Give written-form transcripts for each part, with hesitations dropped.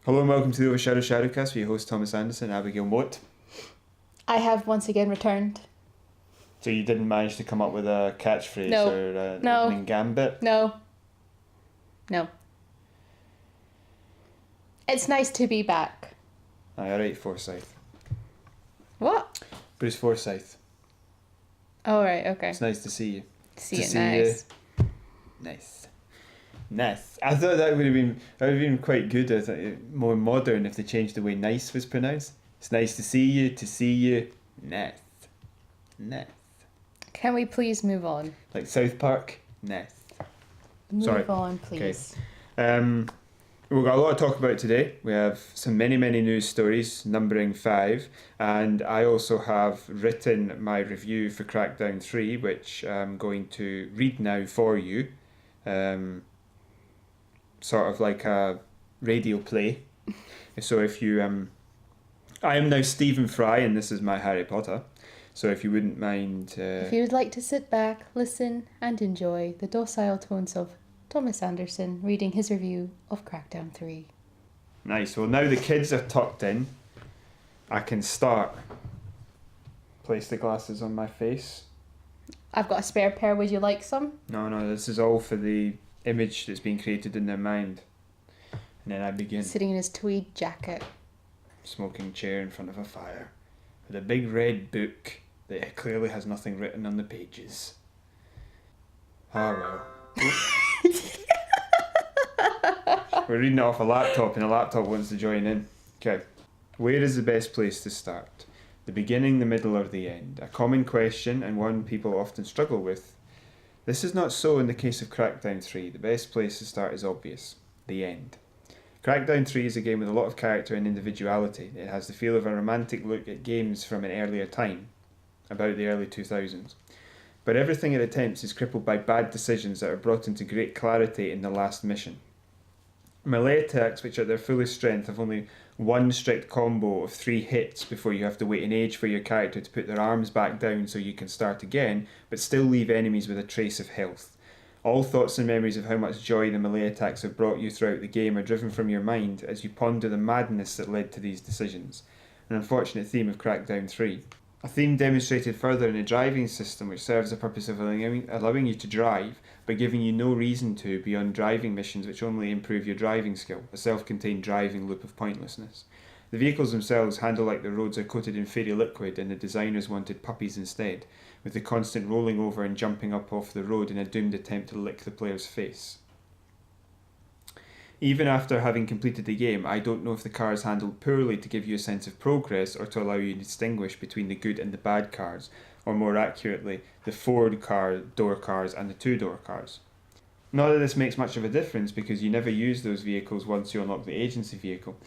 Hello and welcome to the OverShadow ShadowCast with your host Thomas Anderson and Abigail Moat. I have once again returned. So you didn't manage to come up with a catchphrase No. or an No. opening gambit? No. It's nice to be back. Aye, alright, Forsyth. What? Bruce Forsyth. Oh, right, okay. It's nice to see you. See to it see nice. you. Nice. I thought that would have been quite good. I thought more modern if they changed the way nice was pronounced. It's nice to see you. Nice. Can we please move on? Like South Park. Nice. Move on, please. We've got a lot to talk about today. We have some many news stories, numbering 5, and I also have written my review for Crackdown 3, which I'm going to read now for you. Sort of like a radio play. So if you... I am now Stephen Fry, and this is my Harry Potter. So if you wouldn't mind... If you would like to sit back, listen, and enjoy the docile tones of Thomas Anderson reading his review of Crackdown 3. Nice. Well, now the kids are tucked in, I can start. Place the glasses on my face. I've got a spare pair. Would you like some? No, this is all for the image that's being created in their mind. And then I begin. Sitting in his tweed jacket. Smoking chair in front of a fire. With a big red book that clearly has nothing written on the pages. Ah, well. We're reading it off a laptop and the laptop wants to join in. Okay. Where is the best place to start? The beginning, the middle, or the end? A common question and one people often struggle with. This is not so in the case of Crackdown 3. The best place to start is obvious. The end. Crackdown 3 is a game with a lot of character and individuality. It has the feel of a romantic look at games from an earlier time, about the early 2000s. But everything it attempts is crippled by bad decisions that are brought into great clarity in the last mission. Melee attacks, which at their fullest strength have only one strict combo of 3 hits before you have to wait an age for your character to put their arms back down so you can start again, but still leave enemies with a trace of health. All thoughts and memories of how much joy the melee attacks have brought you throughout the game are driven from your mind as you ponder the madness that led to these decisions. An unfortunate theme of Crackdown 3. A theme demonstrated further in a driving system which serves the purpose of allowing you to drive, but giving you no reason to beyond driving missions which only improve your driving skill, a self-contained driving loop of pointlessness. The vehicles themselves handle like the roads are coated in fairy liquid and the designers wanted puppies instead, with the constant rolling over and jumping up off the road in a doomed attempt to lick the player's face. Even after having completed the game, I don't know if the car is handled poorly to give you a sense of progress or to allow you to distinguish between the good and the bad cars, or more accurately, the four-door cars and the two-door cars. Not that this makes much of a difference because you never use those vehicles once you unlock the agency vehicle,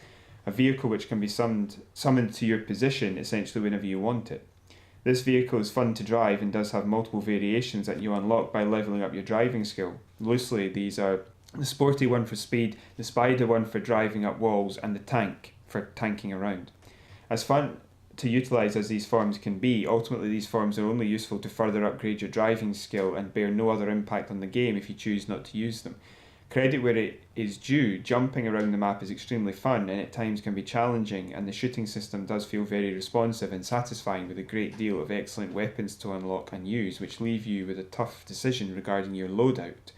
a vehicle which can be summoned to your position essentially whenever you want it. This vehicle is fun to drive and does have multiple variations that you unlock by levelling up your driving skill. Loosely, these are the sporty one for speed, the spider one for driving up walls, and the tank for tanking around. As fun to utilise as these forms can be, ultimately these forms are only useful to further upgrade your driving skill and bear no other impact on the game if you choose not to use them. Credit where it is due, jumping around the map is extremely fun and at times can be challenging, and the shooting system does feel very responsive and satisfying with a great deal of excellent weapons to unlock and use, which leave you with a tough decision regarding your loadout.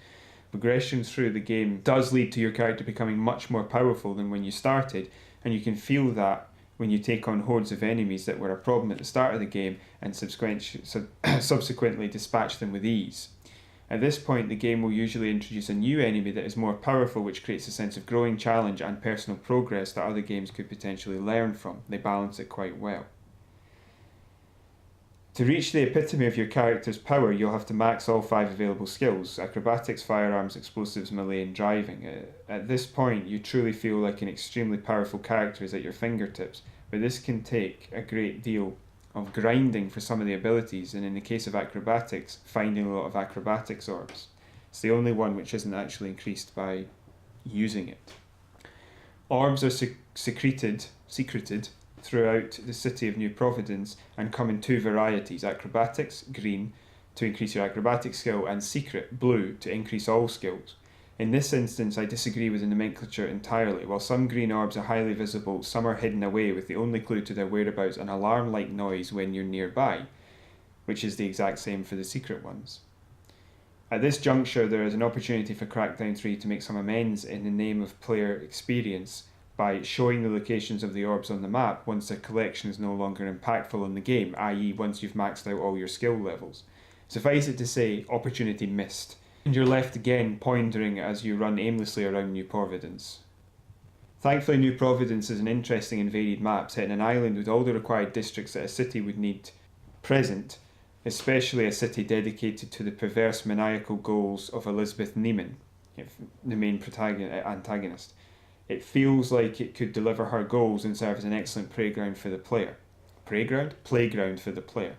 Progression through the game does lead to your character becoming much more powerful than when you started, and you can feel that when you take on hordes of enemies that were a problem at the start of the game and subsequently dispatch them with ease. At this point, the game will usually introduce a new enemy that is more powerful, which creates a sense of growing challenge and personal progress that other games could potentially learn from. They balance it quite well. To reach the epitome of your character's power, you'll have to max all 5 available skills: acrobatics, firearms, explosives, melee, and driving. At this point, you truly feel like an extremely powerful character is at your fingertips, but this can take a great deal of grinding for some of the abilities, and in the case of acrobatics, finding a lot of acrobatics orbs. It's the only one which isn't actually increased by using it. Orbs are secreted throughout the city of New Providence and come in 2 varieties: acrobatics, green, to increase your acrobatic skill, and secret, blue, to increase all skills. In this instance, I disagree with the nomenclature entirely. While some green orbs are highly visible, some are hidden away with the only clue to their whereabouts an alarm-like noise when you're nearby, which is the exact same for the secret ones. At this juncture, there is an opportunity for Crackdown 3 to make some amends in the name of player experience by showing the locations of the orbs on the map once their collection is no longer impactful on the game, i.e. once you've maxed out all your skill levels. Suffice it to say, opportunity missed, and you're left again pondering as you run aimlessly around New Providence. Thankfully, New Providence is an interesting and varied map set in an island with all the required districts that a city would need present, especially a city dedicated to the perverse maniacal goals of Elizabeth Neiman, the main antagonist. It feels like it could deliver her goals and serve as an excellent playground for the player. Playground for the player.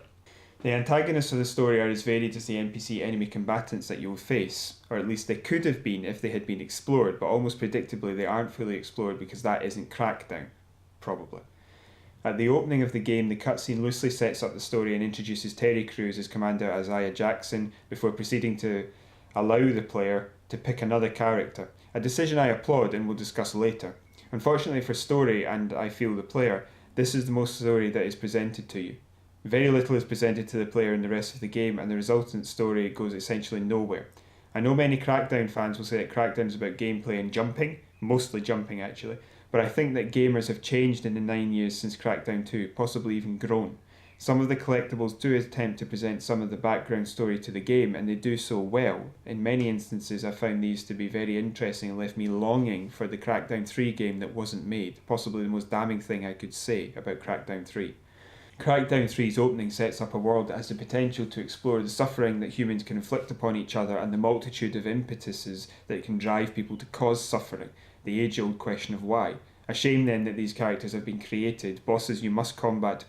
The antagonists of the story are as varied as the NPC enemy combatants that you will face, or at least they could have been if they had been explored, but almost predictably they aren't fully explored because that isn't Crackdown, probably. At the opening of the game, the cutscene loosely sets up the story and introduces Terry Crews as Commander Isaiah Jackson before proceeding to allow the player to pick another character, a decision I applaud and will discuss later. Unfortunately for story, and I feel the player, this is the most story that is presented to you. Very little is presented to the player in the rest of the game, and the resultant story goes essentially nowhere. I know many Crackdown fans will say that Crackdown is about gameplay and jumping, mostly jumping actually, but I think that gamers have changed in the 9 years since Crackdown 2, possibly even grown. Some of the collectibles do attempt to present some of the background story to the game, and they do so well. In many instances I found these to be very interesting and left me longing for the Crackdown 3 game that wasn't made, possibly the most damning thing I could say about Crackdown 3. Crackdown 3's opening sets up a world that has the potential to explore the suffering that humans can inflict upon each other and the multitude of impetuses that can drive people to cause suffering, the age-old question of why. A shame then that these characters have been created, bosses you must combat to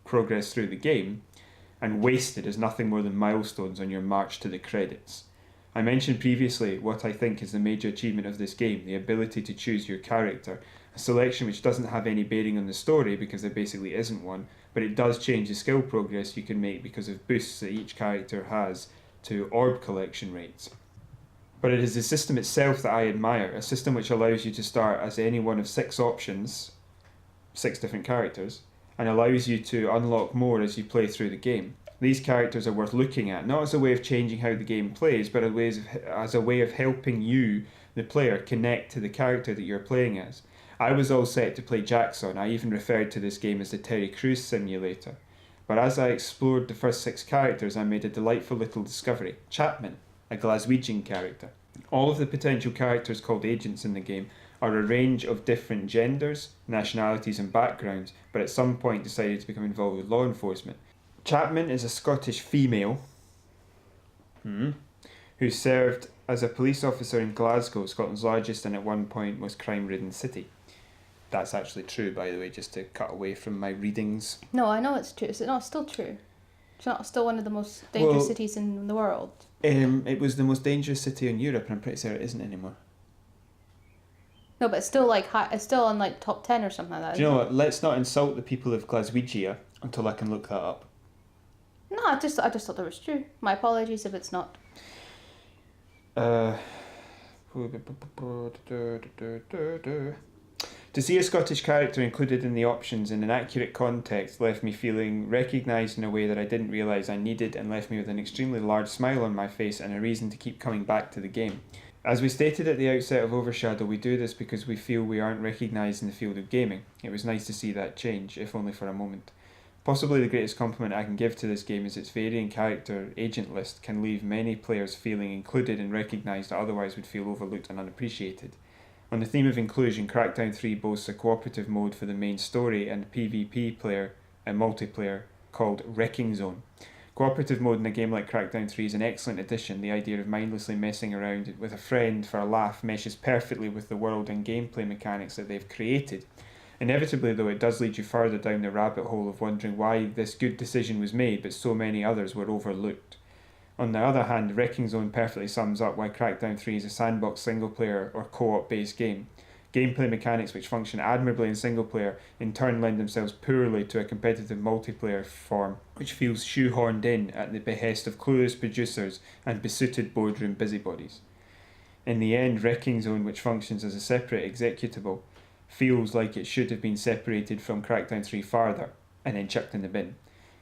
progress through the game, and wasted as nothing more than milestones on your march to the credits. I mentioned previously what I think is the major achievement of this game, the ability to choose your character, a selection which doesn't have any bearing on the story because there basically isn't one, but it does change the skill progress you can make because of boosts that each character has to orb collection rates. But it is the system itself that I admire, a system which allows you to start as any one of 6 options, 6 different characters, and allows you to unlock more as you play through the game. These characters are worth looking at, not as a way of changing how the game plays, but as a way of helping you, the player, connect to the character that you're playing as. I was all set to play Jackson. I even referred to this game as the Terry Crews simulator. But as I explored the first 6 characters, I made a delightful little discovery. Chapman, a Glaswegian character. All of the potential characters called agents in the game are a range of different genders, nationalities and backgrounds, but at some point decided to become involved with law enforcement. Chapman is a Scottish female who served as a police officer in Glasgow, Scotland's largest and at one point most crime-ridden city. That's actually true, by the way, just to cut away from my readings. No, I know it's true. Is it not still true? It's not still one of the most dangerous cities in the world. It was the most dangerous city in Europe, and I'm pretty certain it isn't anymore. No, but it's still like it's still on like top 10 or something like that. Do you know what? Let's not insult the people of Glaswegia until I can look that up. No, I just thought that was true. My apologies if it's not. To see a Scottish character included in the options in an accurate context left me feeling recognised in a way that I didn't realise I needed, and left me with an extremely large smile on my face and a reason to keep coming back to the game. As we stated at the outset of OverShadow, we do this because we feel we aren't recognised in the field of gaming. It was nice to see that change, if only for a moment. Possibly the greatest compliment I can give to this game is its varying character agent list can leave many players feeling included and recognised that otherwise would feel overlooked and unappreciated. On the theme of inclusion, Crackdown 3 boasts a cooperative mode for the main story and PvP multiplayer called Wrecking Zone. Cooperative mode in a game like Crackdown 3 is an excellent addition. The idea of mindlessly messing around with a friend for a laugh meshes perfectly with the world and gameplay mechanics that they've created. Inevitably, though, it does lead you further down the rabbit hole of wondering why this good decision was made but so many others were overlooked. On the other hand, Wrecking Zone perfectly sums up why Crackdown 3 is a sandbox single-player or co-op based game. Gameplay mechanics which function admirably in single-player in turn lend themselves poorly to a competitive multiplayer form, which feels shoehorned in at the behest of clueless producers and besooted boardroom busybodies. In the end, Wrecking Zone, which functions as a separate executable, feels like it should have been separated from Crackdown 3 farther, and then chucked in the bin.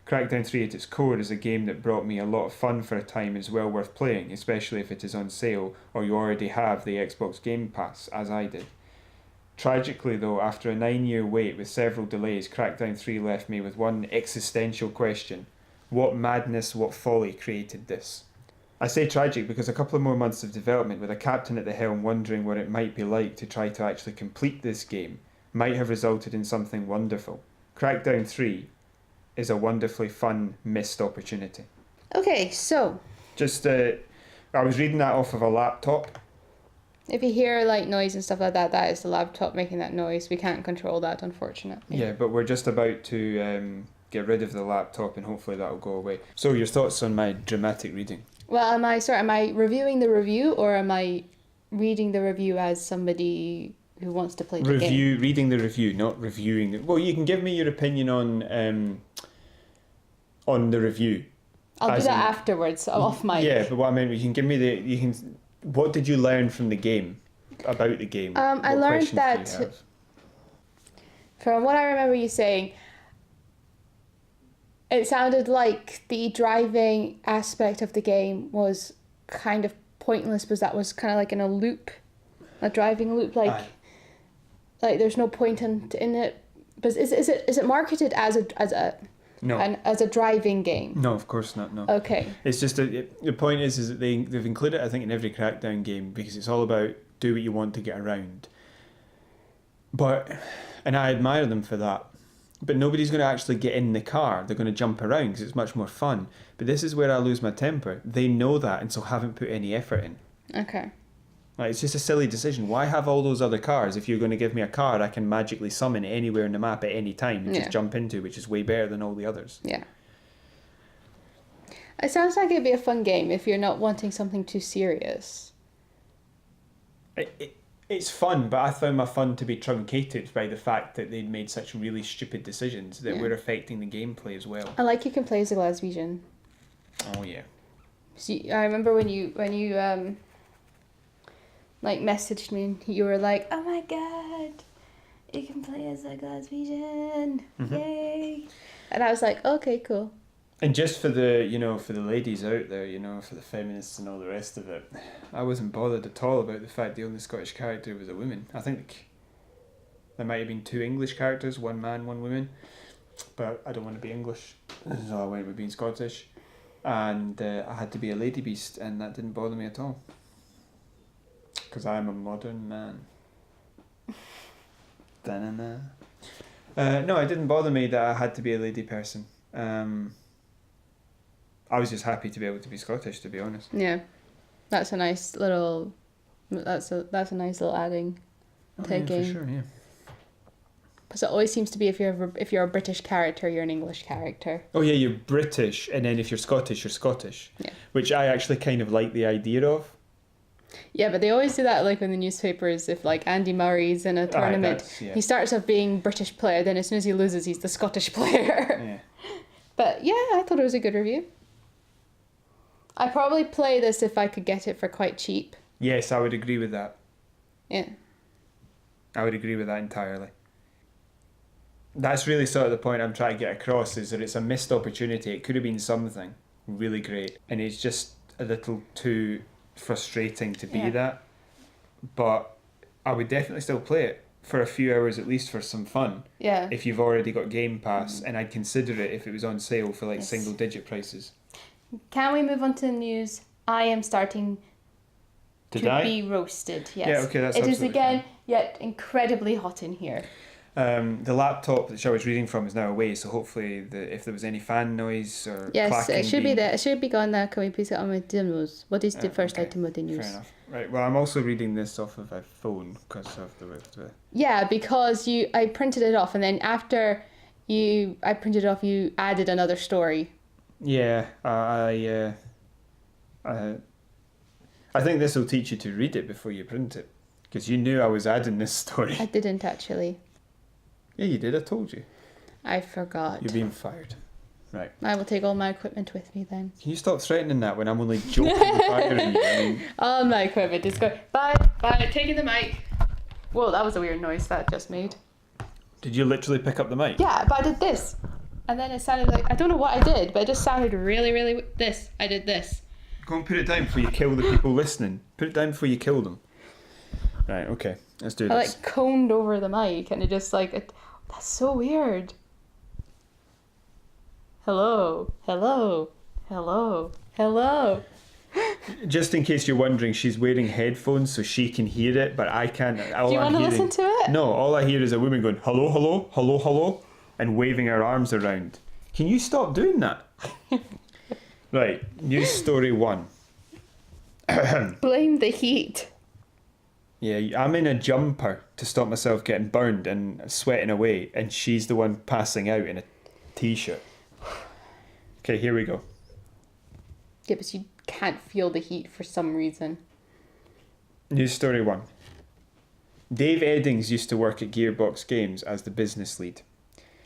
Crackdown 3 at its core is a game that brought me a lot of fun for a time and is well worth playing, especially if it is on sale or you already have the Xbox Game Pass, as I did. Tragically though, after a 9-year wait with several delays, Crackdown 3 left me with one existential question. What madness, what folly created this? I say tragic because a couple of more months of development with a captain at the helm wondering what it might be like to try to actually complete this game might have resulted in something wonderful. Crackdown 3 is a wonderfully fun missed opportunity. Okay, so Just, I was reading that off of a laptop. if you hear like noise and stuff like that, that is the laptop making that noise. We can't control that, unfortunately. Yeah, but we're just about to get rid of the laptop and hopefully that'll go away. So your thoughts on my dramatic reading? Well, am I reviewing the review or am I reading the review as somebody who wants to play the game? Reading the review, not reviewing it. Well, you can give me your opinion on the review. I'll do that afterwards, off mic. Yeah, but what I meant, you can give me what did you learn from the game, about the game? I learned that, from what I remember you saying, it sounded like the driving aspect of the game was kind of pointless because that was kind of like in a loop, a driving loop, like there's no point in it. But is it marketed as a no, as a driving game? No, of course not. No. Okay. It's just the point is that they've included it, I think, in every Crackdown game because it's all about do what you want to get around. And I admire them for that. But nobody's going to actually get in the car. They're going to jump around because it's much more fun. But this is where I lose my temper. They know that and so haven't put any effort in. Okay. Like, it's just a silly decision. Why have all those other cars if you're going to give me a car I can magically summon anywhere in the map at any time and just jump into, which is way better than all the others? Yeah. It sounds like it'd be a fun game if you're not wanting something too serious. It's fun, but I found my fun to be truncated by the fact that they'd made such really stupid decisions that were affecting the gameplay as well. I like you can play as a Glaswegian. Oh yeah. So I remember when you like messaged me and you were like, "Oh my god, you can play as a Glaswegian, yay!" And I was like, "Okay, cool." And just for the ladies out there, for the feminists and all the rest of it, I wasn't bothered at all about the fact the only Scottish character was a woman. I think there might have been 2 English characters, 1 man, 1 woman, but I don't want to be English, so I went with being Scottish. And I had to be a lady beast, and that didn't bother me at all. Because I'm a modern man. Da-na-na. No, it didn't bother me that I had to be a lady person. I was just happy to be able to be Scottish, to be honest. Yeah, that's a nice little. That's a nice little adding to a game. For sure, yeah. Because it always seems to be if you're a British character, you're an English character. Oh yeah, you're British, and then if you're Scottish, you're Scottish. Yeah. Which I actually kind of like the idea of. Yeah, but they always do that, like in the newspapers. If like Andy Murray's in a tournament, he starts off being British player, then as soon as he loses, he's the Scottish player. Yeah. But yeah, I thought it was a good review. I'd probably play this if I could get it for quite cheap. Yes, I would agree with that. Yeah. I would agree with that entirely. That's really sort of the point I'm trying to get across, is that it's a missed opportunity. It could have been something really great, and it's just a little too frustrating to be that. But I would definitely still play it for a few hours at least for some fun. Yeah. If you've already got Game Pass, and I'd consider it if it was on sale for like single digit prices. Can we move on to the news? I am starting to be roasted. Yes. Yeah, okay, that's it is again fine. Yet incredibly hot in here. The laptop that I was reading from is now away, so hopefully if there was any fan noise or clacking, it should be there. It should be gone now. Can we please get on with the news? What is the first item of the news? Fair enough. Right. Well, I'm also reading this off of a phone because of the. Yeah, because I printed it off, and then after I printed it off, you added another story. Yeah, I think this will teach you to read it before you print it, because you knew I was adding this story. I didn't actually. Yeah, you did. I told you. I forgot. You're being fired. Right. I will take all my equipment with me then. Can you stop threatening that when I'm only joking with firing you? I mean, All my equipment is going. Bye, taking the mic. Whoa, that was a weird noise that just made. did you literally pick up the mic? Yeah, but I did this. And then it sounded like, I don't know what I did, but it just sounded really, really, I did this. Go and put it down before you kill the people listening. Put it down before you kill them. Right, okay, let's do this. I coned over the mic and it just that's so weird. Hello. Just in case you're wondering, she's wearing headphones so she can hear it, but I can't. Do you want to listen to it? No, all I hear is a woman going, hello, hello, hello, hello, and waving her arms around. Can you stop doing that? Right, news story 1. Blame the heat. Yeah, I'm in a jumper to stop myself getting burned and sweating away, and she's the one passing out in a t-shirt. Okay, here we go. Yeah, but you can't feel the heat for some reason. News story 1. Dave Eddings used to work at Gearbox Games as the business lead.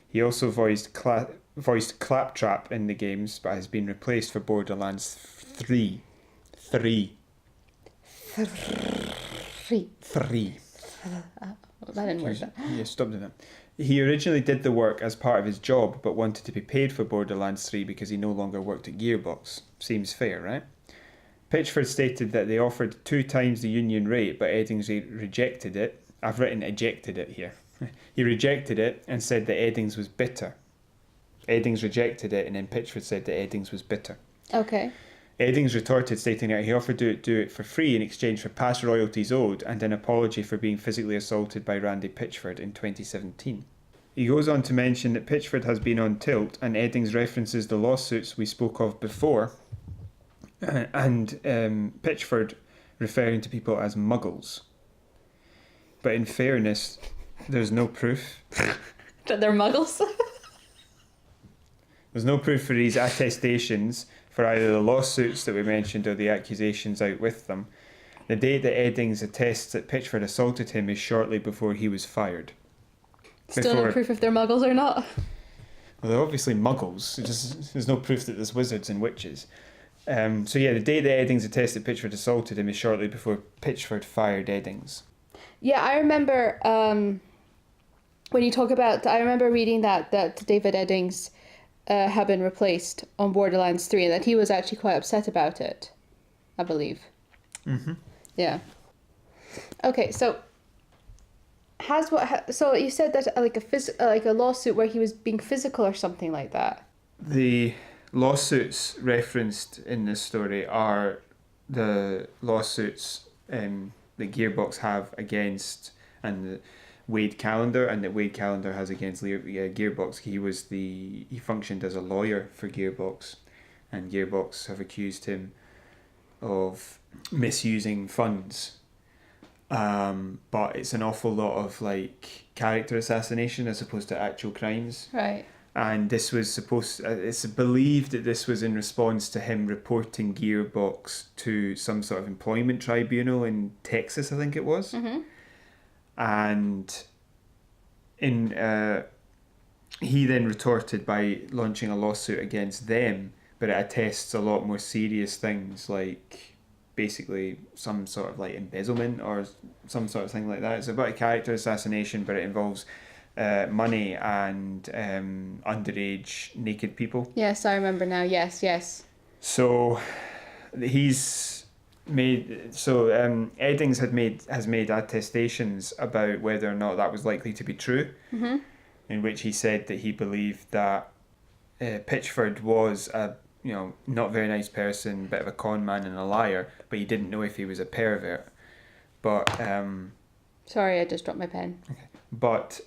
He also voiced Claptrap in the games, but has been replaced for Borderlands 3. 3. That didn't work. Yeah, stop doing that. He originally did the work as part of his job, but wanted to be paid for Borderlands 3 because he no longer worked at Gearbox. Seems fair, right? Pitchford stated that they offered 2 times the union rate, but Eddings rejected it. I've written ejected it here. He rejected it and said that Eddings was bitter. Eddings rejected it, and then Pitchford said that Eddings was bitter. Okay. Eddings retorted, stating that he offered to do it for free in exchange for past royalties owed and an apology for being physically assaulted by Randy Pitchford in 2017. He goes on to mention that Pitchford has been on tilt, and Eddings references the lawsuits we spoke of before, and Pitchford referring to people as muggles. But in fairness, there's no proof. That they're muggles? There's no proof for these attestations for either the lawsuits that we mentioned or the accusations out with them. The date that Eddings attests that Pitchford assaulted him is shortly before he was fired. Still no proof if they're muggles or not? Well, they're obviously muggles. There's no proof that there's wizards and witches. So yeah, the date that Eddings attests that Pitchford assaulted him is shortly before Pitchford fired Eddings. Yeah, I remember when you talk about... I remember reading that David Eddings had been replaced on Borderlands 3 and that he was actually quite upset about it, I believe. Mm-hmm. Yeah. Okay, so so you said that like a lawsuit where he was being physical or something like that. The lawsuits referenced in this story are the lawsuits that Gearbox have against and Wade Callender, and that Wade Callender has against Gearbox. He functioned as a lawyer for Gearbox, and Gearbox have accused him of misusing funds. But it's an awful lot of like character assassination as opposed to actual crimes. Right. And this was it's believed that this was in response to him reporting Gearbox to some sort of employment tribunal in Texas, I think it was. Mm-hmm. And he then retorted by launching a lawsuit against them, but it attests a lot more serious things, like basically some sort of like embezzlement or some sort of thing like that. It's about a character assassination, but it involves money and underage naked people. Yes, I remember now. Yes. So Eddings has made attestations about whether or not that was likely to be true, mm-hmm. in which he said that he believed that Pitchford was a not very nice person, bit of a con man and a liar, but he didn't know if he was a pervert. But sorry, I just dropped my pen. Okay. But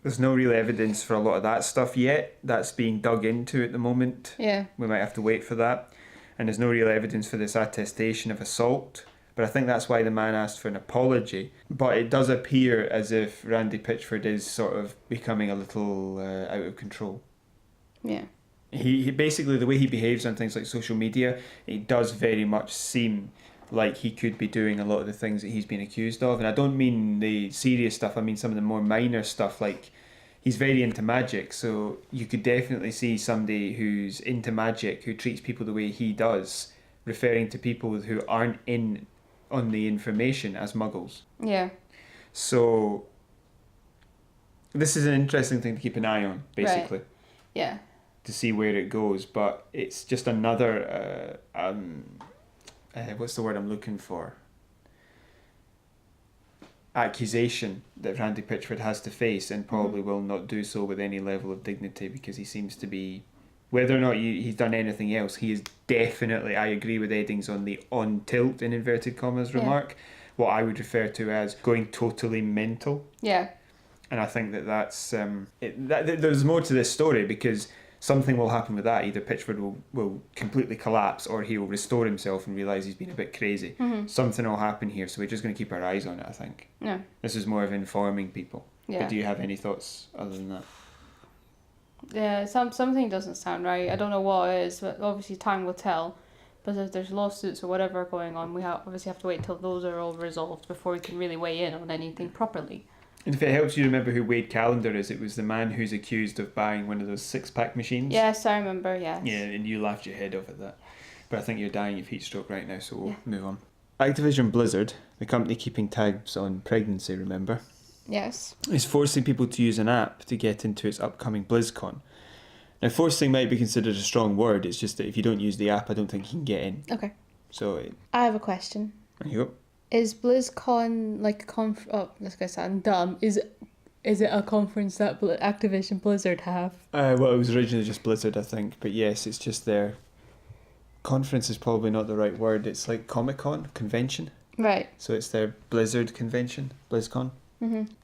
there's no real evidence for a lot of that stuff yet. That's being dug into at the moment. Yeah. We might have to wait for that. And there's no real evidence for this attestation of assault. But I think that's why the man asked for an apology. But it does appear as if Randy Pitchford is sort of becoming a little out of control. Yeah. He basically, the way he behaves on things like social media, it does very much seem like he could be doing a lot of the things that he's been accused of. And I don't mean the serious stuff, I mean some of the more minor stuff, like he's very into magic, so you could definitely see somebody who's into magic, who treats people the way he does, referring to people who aren't in on the information as muggles. Yeah. So this is an interesting thing to keep an eye on, basically. Right. Yeah. To see where it goes, but it's just another what's the word I'm looking for? Accusation that Randy Pitchford has to face, and probably will not do so with any level of dignity, because he seems to be, whether or not he's done anything else, he is definitely, I agree with Eddings on the on tilt in inverted commas remark, what I would refer to as going totally mental. Yeah. And I think that's there's more to this story, because something will happen with that. Either Pitchford will completely collapse, or he will restore himself and realise he's been a bit crazy. Something will happen here, so we're just going to keep our eyes on it, I think. Yeah. This is more of informing people. Yeah. But do you have any thoughts other than that? Yeah, something doesn't sound right. I don't know what it is, but obviously time will tell. But if there's lawsuits or whatever going on, we obviously have to wait till those are all resolved before we can really weigh in on anything properly. And if it helps you remember who Wade Callender is, it was the man who's accused of buying one of those 6-pack machines. Yes, I remember, yes. Yeah, and you laughed your head off at that. But I think you're dying of heat stroke right now, so we'll move on. Activision Blizzard, the company keeping tabs on pregnancy, remember? Yes. Is forcing people to use an app to get into its upcoming BlizzCon. Now, forcing might be considered a strong word. It's just that if you don't use the app, I don't think you can get in. Okay. So, I have a question. there you go. Is BlizzCon like a oh, this gonna sound dumb. Is it a conference that Activision Blizzard have? Well, it was originally just Blizzard, I think. But yes, it's just their... Conference is probably not the right word. It's like Comic-Con, convention. Right. So it's their Blizzard convention, BlizzCon.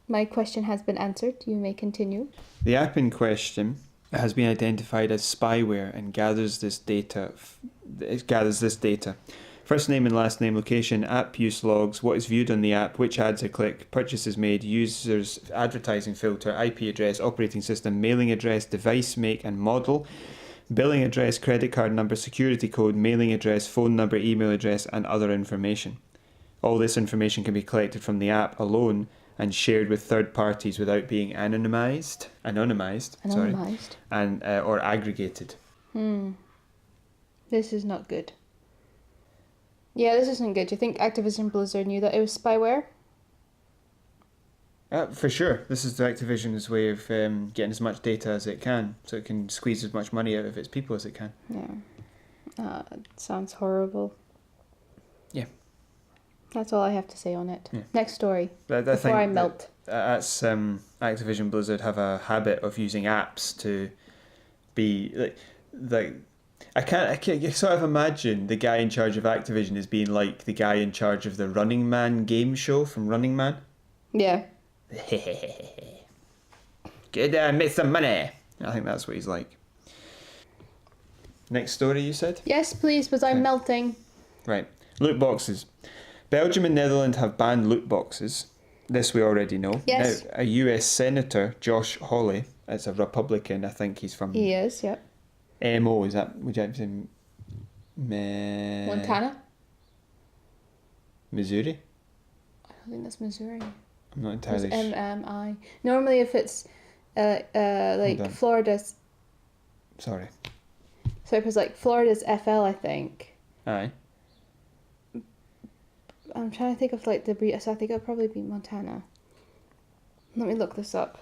My question has been answered. You may continue. The app in question has been identified as spyware and gathers this data. First name and last name, location, app use logs, what is viewed on the app, which ads are clicked, purchases made, users advertising filter, IP address, operating system, mailing address, device make and model, billing address, credit card number, security code, mailing address, phone number, email address, and other information. All this information can be collected from the app alone and shared with third parties without being anonymized, and or aggregated. This is not good. Yeah, this isn't good. Do you think Activision Blizzard knew that it was spyware? For sure. This is Activision's way of getting as much data as it can, so it can squeeze as much money out of its people as it can. Yeah. It sounds horrible. Yeah. That's all I have to say on it. Yeah. Next story. Before I melt. That's Activision Blizzard have a habit of using apps to be like I can't sort of imagine the guy in charge of Activision as being like the guy in charge of the Running Man game show from Running Man. Yeah. Good, make some money. I think that's what he's like. Next story, you said? Yes, please, but I'm melting. Right. Loot boxes. Belgium and Netherlands have banned loot boxes. This we already know. Yes. Now, a US Senator, Josh Hawley, is a Republican. I think he's from... He is, yep. MO, is that... Would you have to say... Montana? Missouri? I don't think that's Missouri. I'm not entirely sure. MMI. Normally if it's like Florida's... Sorry. So if it's like Florida's FL, I think. Aye. I'm trying to think of like the... So I think it'll probably be Montana. Let me look this up.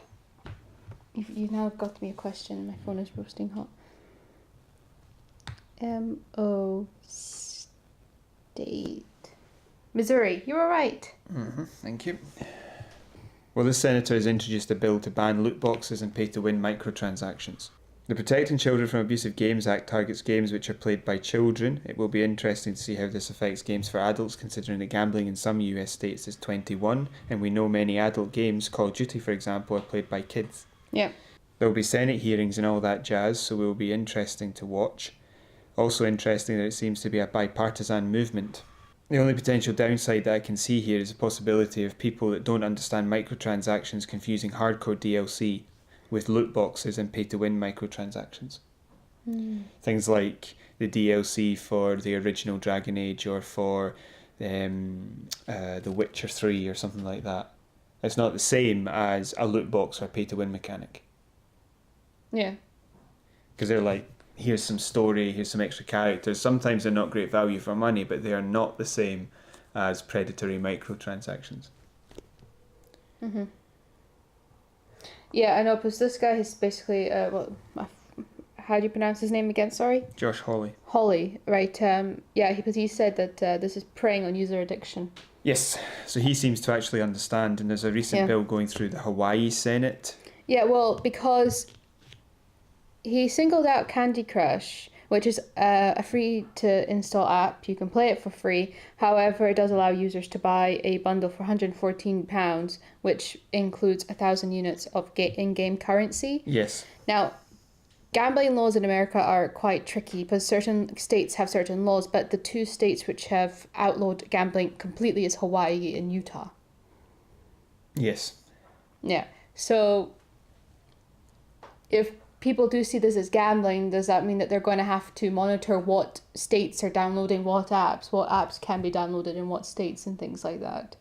You've now got me a question. My phone is roasting hot. MO State. Missouri. You were right. Thank you. Well, this senator has introduced a bill to ban loot boxes and pay-to-win microtransactions. The Protecting Children from Abusive Games Act targets games which are played by children. It will be interesting to see how this affects games for adults, considering that gambling in some US states is 21, and we know many adult games, Call of Duty for example, are played by kids. Yeah. There will be Senate hearings and all that jazz, so it will be interesting to watch. Also interesting that it seems to be a bipartisan movement. The only potential downside that I can see here is the possibility of people that don't understand microtransactions confusing hardcore DLC with loot boxes and pay-to-win microtransactions. Things like the DLC for the original Dragon Age or for The Witcher 3 or something like that. It's not the same as a loot box or a pay-to-win mechanic. Yeah. Because they're like, here's some story, here's some extra characters. Sometimes they're not great value for money, but they are not the same as predatory microtransactions. Mm-hmm. Yeah, I know, because this guy is basically, how do you pronounce his name again, sorry? Josh Hawley. Hawley, right. Because he said that this is preying on user addiction. Yes, so he seems to actually understand, and there's a recent bill going through the Hawaii Senate. Yeah, well, because he singled out Candy Crush, which is a free-to-install app. You can play it for free. However, it does allow users to buy a bundle for £114, which includes 1,000 units of in-game currency. Yes. Now, gambling laws in America are quite tricky because certain states have certain laws, but the two states which have outlawed gambling completely is Hawaii and Utah. Yes. Yeah. So, if people do see this as gambling, does that mean that they're going to have to monitor what states are downloading what apps can be downloaded in what states and things like that?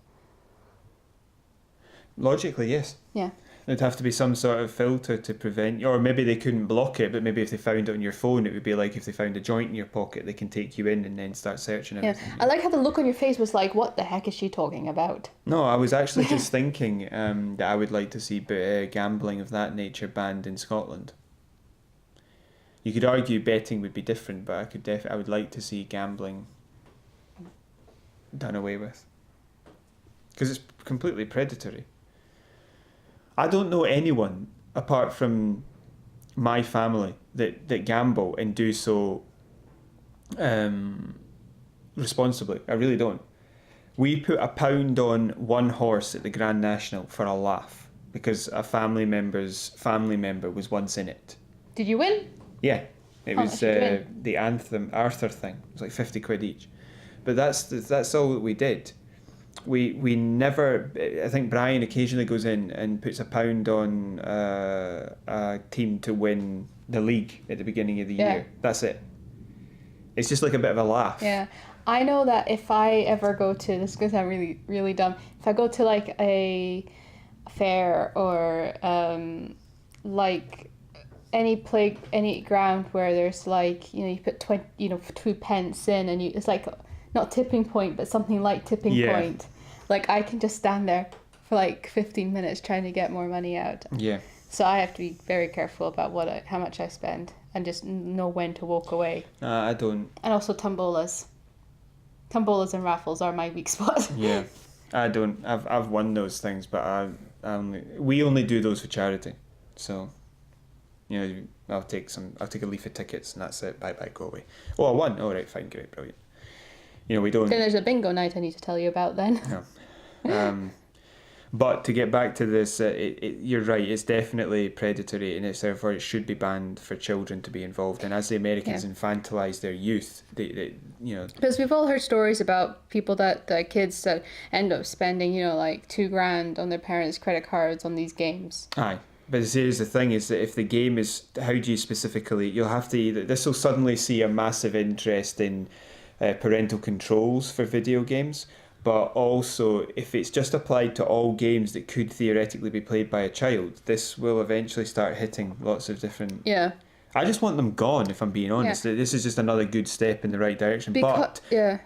Logically, yes. Yeah. There'd have to be some sort of filter to prevent, or maybe they couldn't block it, but maybe if they found it on your phone, it would be like if they found a joint in your pocket, they can take you in and then start searching everything. Yeah. I like how the look on your face was like, what the heck is she talking about? No, I was actually just thinking that I would like to see gambling of that nature banned in Scotland. You could argue betting would be different, but I would like to see gambling done away with. Because it's completely predatory. I don't know anyone, apart from my family, that gamble and do so responsibly. I really don't. We put £1 on one horse at the Grand National for a laugh, because a family member was once in it. Did you win? Yeah, it was the Anthem Arthur thing. It was like 50 quid each, but that's all that we did. We never. I think Brian occasionally goes in and puts £1 on a team to win the league at the beginning of the year. That's it. It's just like a bit of a laugh. Yeah, I know that if I ever go to, this is going to sound really, really dumb. If I go to like a fair or like any ground where there's like, you put 2 pence in and it's like not tipping point but something like tipping point, like I can just stand there for like 15 minutes trying to get more money out. So I have to be very careful about how much I spend and just know when to walk away. I don't. And also tombolas and raffles are my weak spot. I don't. I've won those things, but we only do those for charity. So I'll take a leaf of tickets and that's it. Bye, go away. Oh, I won. All right, fine, great, brilliant. We don't. Then there's a bingo night I need to tell you about then. No. But to get back to this, you're right. It's definitely predatory, and therefore it should be banned for children to be involved. And as the Americans infantilize their youth, they. Because we've all heard stories about people that kids that end up spending like $2,000 on their parents' credit cards on these games. Aye. But here's the thing: is that if the game is, how do you specifically? You'll have to. This will suddenly see a massive interest in parental controls for video games, but also if it's just applied to all games that could theoretically be played by a child, this will eventually start hitting lots of different. Yeah. I just want them gone, if I'm being honest. This is just another good step in the right direction. But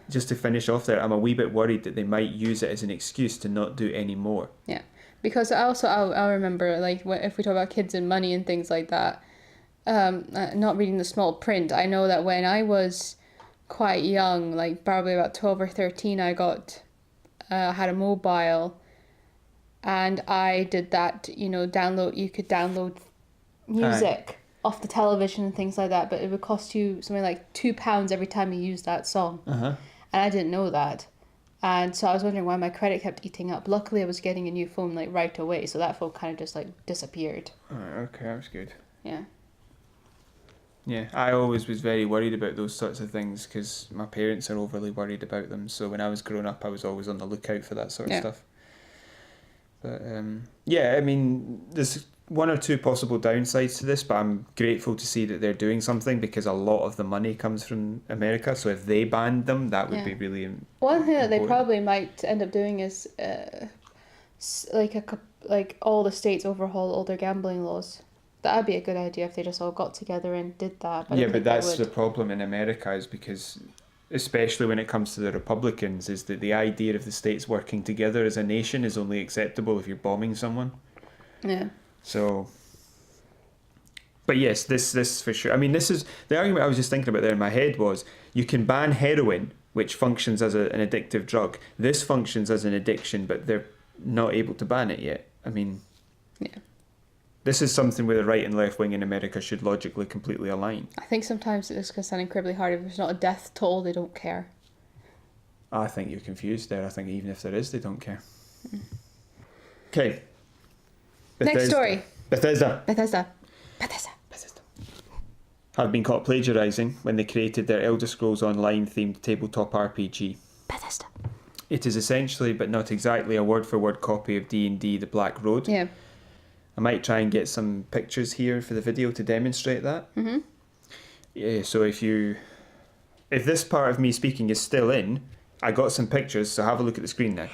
just to finish off there, I'm a wee bit worried that they might use it as an excuse to not do any more. Yeah. Because I'll remember, like, if we talk about kids and money and things like that, not reading the small print, I know that when I was quite young, like probably about 12 or 13, I had a mobile, and I did that, you could download music off the television and things like that, but it would cost you something like £2 every time you used that song. And I didn't know that. And so I was wondering why my credit kept eating up. Luckily, I was getting a new phone like right away, so that phone kind of just like disappeared. Okay, that's good. Yeah. Yeah, I always was very worried about those sorts of things because my parents are overly worried about them. So when I was growing up, I was always on the lookout for that sort of stuff. But I mean, there's one or two possible downsides to this, but I'm grateful to see that they're doing something because a lot of the money comes from America. So if they banned them, that would be really one thing that they probably might end up doing is like all the states overhaul all their gambling laws. That'd be a good idea if they just all got together and did that. But yeah, but that's the problem in America, is because, especially when it comes to the Republicans, is that the idea of the states working together as a nation is only acceptable if you're bombing someone. Yeah. So, but yes, this for sure. I mean, this is the argument I was just thinking about there in my head was, you can ban heroin, which functions as an addictive drug. This functions as an addiction, but they're not able to ban it yet. I mean, yeah. This is something where the right and left wing in America should logically completely align. I think sometimes it's going to sound incredibly hard. If there's not a death toll, they don't care. I think you're confused there. I think even if there is, they don't care. Okay. Next story. Bethesda Bethesda. have been caught plagiarising when they created their Elder Scrolls Online themed tabletop RPG. Bethesda. It is essentially, but not exactly, a word-for-word copy of D&D The Black Road. Yeah. I might try and get some pictures here for the video to demonstrate that. Mm-hmm. Yeah, so if this part of me speaking is still in, I got some pictures, so have a look at the screen now.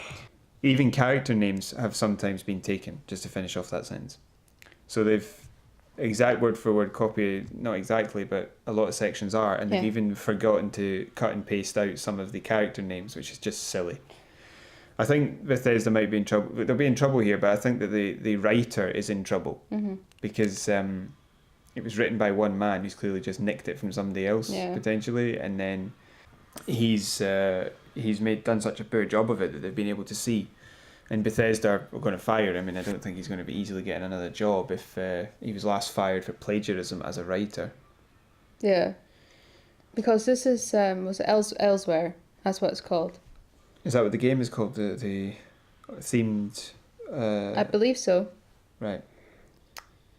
Even character names have sometimes been taken, just to finish off that sentence. So they've exact word for word copy, not exactly, but a lot of sections are, and they've even forgotten to cut and paste out some of the character names, which is just silly. I think Bethesda might be in trouble. They'll be in trouble here, but I think that the writer is in trouble because it was written by one man who's clearly just nicked it from somebody else potentially, and then he's done such a poor job of it that they've been able to see. And Bethesda are going to fire him, and I don't think he's going to be easily getting another job if he was last fired for plagiarism as a writer. Yeah, because this is was it Elsewhere? That's what it's called. Is that what the game is called? The themed. I believe so. Right.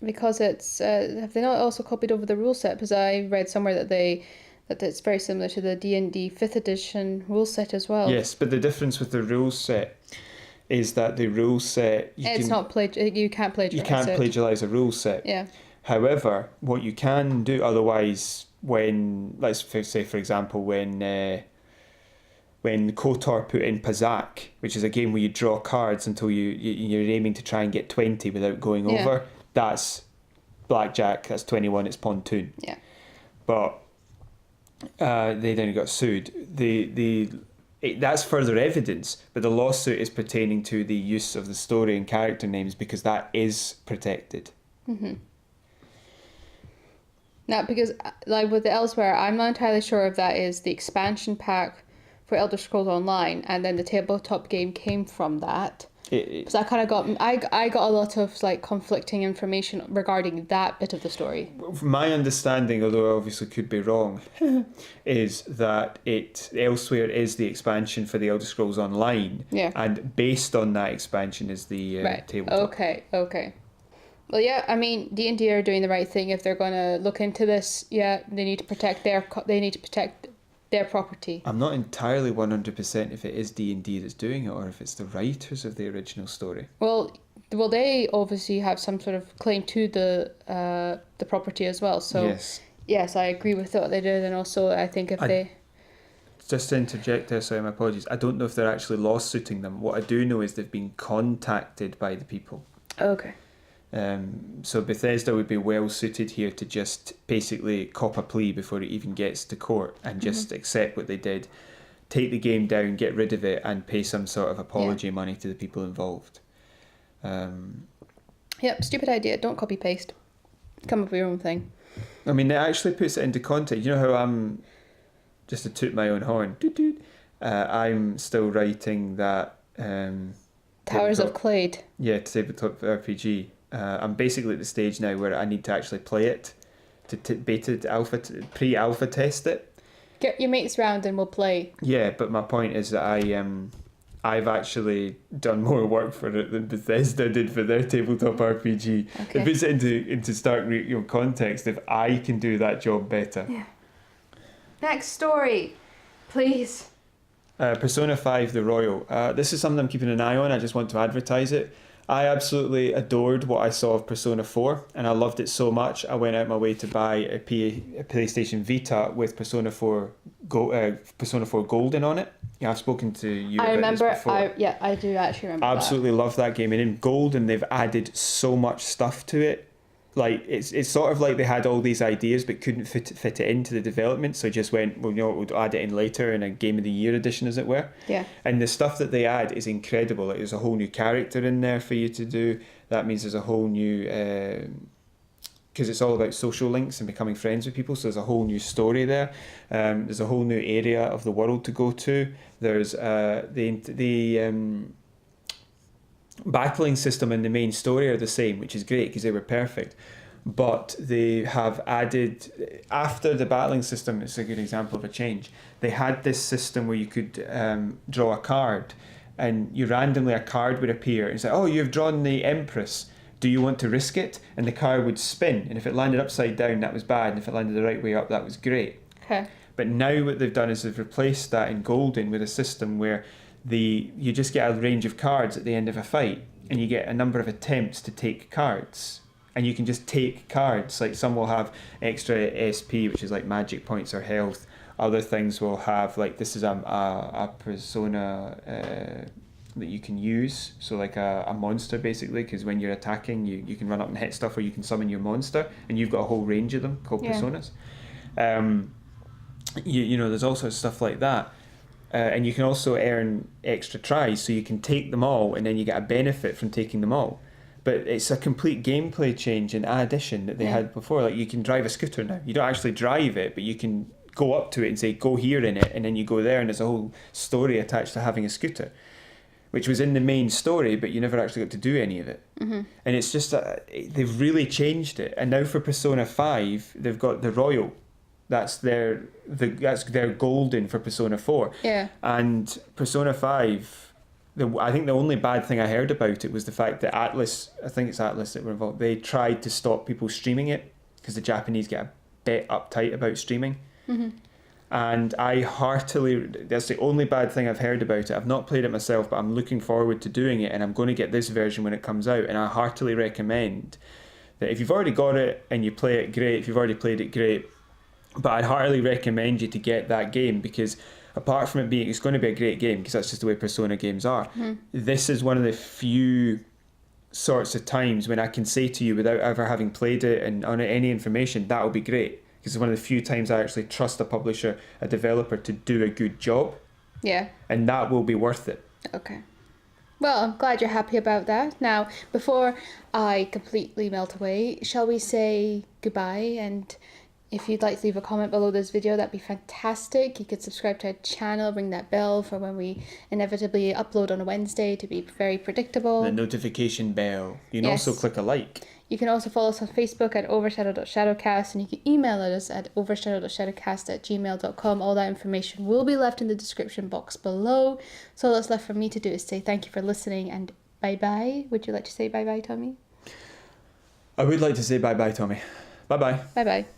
Because it's have they not also copied over the rule set? Because I read somewhere that it's very similar to the D&D 5th edition rule set as well. Yes, but the difference with the rule set is that the rule set you can't plagiarize. You can't plagiarize a rule set. Yeah. However, what you can do otherwise, when let's say for example when KOTOR put in Pazak, which is a game where you draw cards until you're aiming to try and get 20 without going over, that's blackjack, that's 21, it's pontoon. Yeah. But they then got sued. That's further evidence, but the lawsuit is pertaining to the use of the story and character names because that is protected. Mm-hmm. Now, because like with the Elsewhere, I'm not entirely sure if that is the expansion pack for Elder Scrolls Online, and then the tabletop game came from that. Because I kind of got a lot of like conflicting information regarding that bit of the story. My understanding, although I obviously could be wrong, is that Elsewhere is the expansion for the Elder Scrolls Online, and based on that expansion is the tabletop. Okay. Well, yeah, I mean, D&D are doing the right thing if they're going to look into this. Yeah, they need to protect their property. I'm not entirely 100% if it is D&D that's doing it or if it's the writers of the original story. Well, they obviously have some sort of claim to the property as well. So yes, I agree with what they did, and also I think just to interject there, sorry, my apologies. I don't know if they're actually lawsuiting them. What I do know is they've been contacted by the people. Okay. So Bethesda would be well suited here to just basically cop a plea before it even gets to court and just accept what they did, take the game down, get rid of it, and pay some sort of apology money to the people involved. Yep, stupid idea. Don't copy paste. Come up with your own thing. I mean, it actually puts it into context. You know how I'm, just to toot my own horn, I'm still writing that Towers of Clade. Yeah, tabletop RPG. I'm basically at the stage now where I need to actually play it, to pre-alpha test it. Get your mates round and we'll play. Yeah, but my point is that I've actually done more work for it than Bethesda did for their tabletop RPG. Okay. If it's into stark context, if I can do that job better. Yeah. Next story, please. Persona 5 The Royal. This is something I'm keeping an eye on. I just want to advertise it. I absolutely adored what I saw of Persona 4, and I loved it so much I went out my way to buy a PlayStation Vita with Persona 4 Golden on it. Yeah, I've spoken to you about this before. I do actually remember Absolutely love that game, and in Golden they've added so much stuff to it. like it's sort of like they had all these ideas but couldn't fit it into the development, so just went, well, you know, we'll add it in later in a Game of the Year edition, as it were. Yeah. And the stuff that they add is incredible. Like, there's a whole new character in there for you to do. That means there's a whole new, because it's all about social links and becoming friends with people, so there's a whole new story there. There's a whole new area of the world to go to. There's the battling system and the main story are the same, which is great because they were perfect. But they have added, after the battling system, it's a good example of a change. They had this system where you could draw a card, and randomly a card would appear and say, oh, you've drawn the Empress. Do you want to risk it? And the card would spin, and if it landed upside down, that was bad, and if it landed the right way up, that was great. Okay. But now what they've done is they've replaced that in Golden with a system where you just get a range of cards at the end of a fight, and you get a number of attempts to take cards, and you can just take cards. Like, some will have extra SP, which is like magic points or health. Other things will have, like, this is a persona that you can use, so like a monster basically, because when you're attacking, you can run up and hit stuff, or you can summon your monster, and you've got a whole range of them called personas. You know, there's all sorts of stuff like that. And you can also earn extra tries, so you can take them all and then you get a benefit from taking them all. But it's a complete gameplay change and addition that they had before. Like, you can drive a scooter now. You don't actually drive it, but you can go up to it and say, go here in it, and then you go there, and there's a whole story attached to having a scooter, which was in the main story, but you never actually got to do any of it. Mm-hmm. And it's just they've really changed it. And now for Persona 5, they've got the Royal. That's their Golden for Persona 4. Yeah. And Persona 5, I think the only bad thing I heard about it was the fact that Atlas, I think it's Atlas that were involved, they tried to stop people streaming it because the Japanese get a bit uptight about streaming. Mm-hmm. And that's the only bad thing I've heard about it. I've not played it myself, but I'm looking forward to doing it, and I'm going to get this version when it comes out, and I heartily recommend that if you've already got it and you play it, great. If you've already played it, great. But I'd heartily recommend you to get that game, because apart from it being, it's going to be a great game, because that's just the way Persona games are. Mm-hmm. This is one of the few sorts of times when I can say to you, without ever having played it and on any information, that'll be great. Because it's one of the few times I actually trust a publisher, a developer, to do a good job. Yeah. And that will be worth it. Okay. Well, I'm glad you're happy about that. Now, before I completely melt away, shall we say goodbye? And if you'd like to leave a comment below this video, that'd be fantastic. You could subscribe to our channel, ring that bell for when we inevitably upload on a Wednesday to be very predictable. The notification bell. You can also click a like. You can also follow us on Facebook at OverShadow.ShadowCast, and you can email us at overshadow.shadowcast@gmail.com. All that information will be left in the description box below. So all that's left for me to do is say thank you for listening and bye-bye. Would you like to say bye-bye, Tommy? I would like to say bye-bye, Tommy. Bye-bye. Bye-bye.